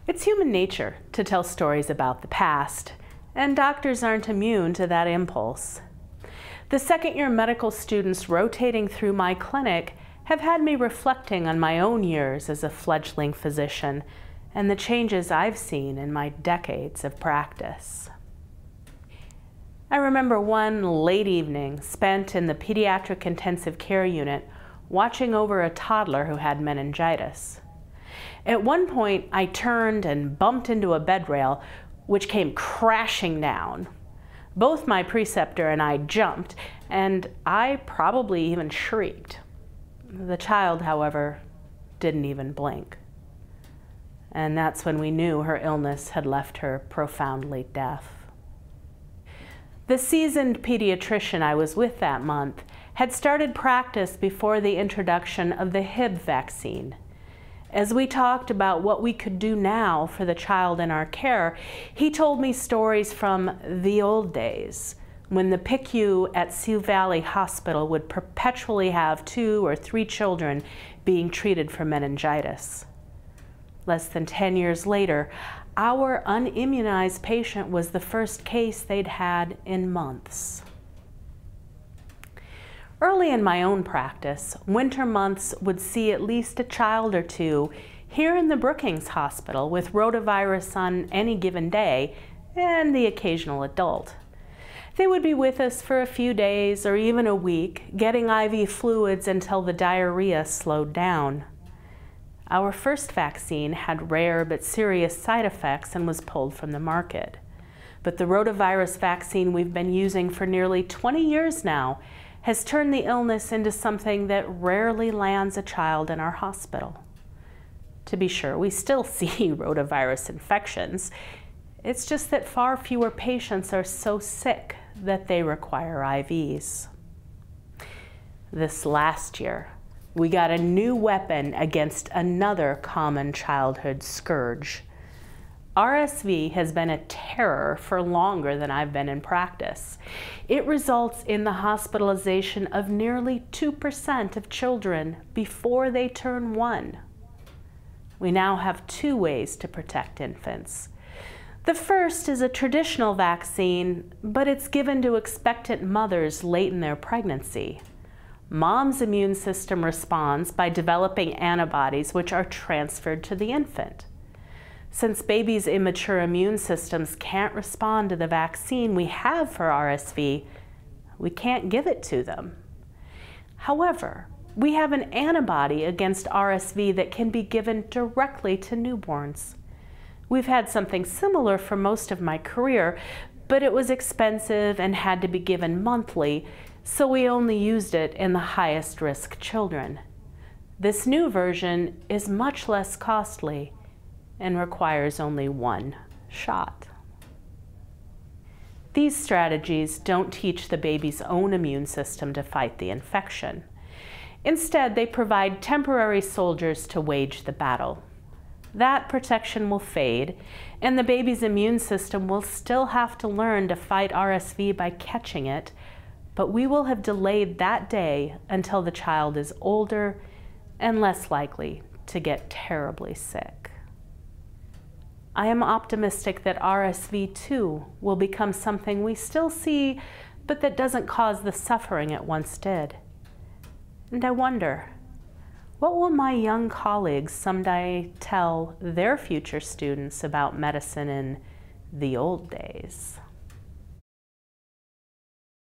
It's human nature to tell stories about the past, and doctors aren't immune to that impulse. The second-year medical students rotating through my clinic have had me reflecting on my own years as a fledgling physician and the changes I've seen in my decades of practice. I remember one late evening spent in the pediatric intensive care unit watching over a toddler who had meningitis. At one point, I turned and bumped into a bed rail, which came crashing down. Both my preceptor and I jumped, and I probably even shrieked. The child, however, didn't even blink. And that's when we knew her illness had left her profoundly deaf. The seasoned pediatrician I was with that month had started practice before the introduction of the Hib vaccine. As we talked about what we could do now for the child in our care, he told me stories from the old days, when the PICU at Sioux Valley Hospital would perpetually have 2 or 3 children being treated for meningitis. Less than 10 years later, our unimmunized patient was the first case they'd had in months. Early in my own practice, winter months would see at least a child or 2 here in the Brookings Hospital with rotavirus on any given day, and the occasional adult. They would be with us for a few days or even a week, getting IV fluids until the diarrhea slowed down. Our first vaccine had rare but serious side effects and was pulled from the market. But the rotavirus vaccine we've been using for nearly 20 years now has turned the illness into something that rarely lands a child in our hospital. To be sure, we still see rotavirus infections. It's just that far fewer patients are so sick that they require IVs. This last year, we got a new weapon against another common childhood scourge. RSV has been a terror for longer than I've been in practice. It results in the hospitalization of nearly 2% of children before they turn 1. We now have 2 ways to protect infants. The first is a traditional vaccine, but it's given to expectant mothers late in their pregnancy. Mom's immune system responds by developing antibodies which are transferred to the infant. Since babies' immature immune systems can't respond to the vaccine we have for RSV, we can't give it to them. However, we have an antibody against RSV that can be given directly to newborns. We've had something similar for most of my career, but it was expensive and had to be given monthly, so we only used it in the highest risk children. This new version is much less costly and requires only 1 shot. These strategies don't teach the baby's own immune system to fight the infection. Instead, they provide temporary soldiers to wage the battle. That protection will fade, and the baby's immune system will still have to learn to fight RSV by catching it, but we will have delayed that day until the child is older and less likely to get terribly sick. I am optimistic that RSV too will become something we still see, but that doesn't cause the suffering it once did. And I wonder, what will my young colleagues someday tell their future students about medicine in the old days?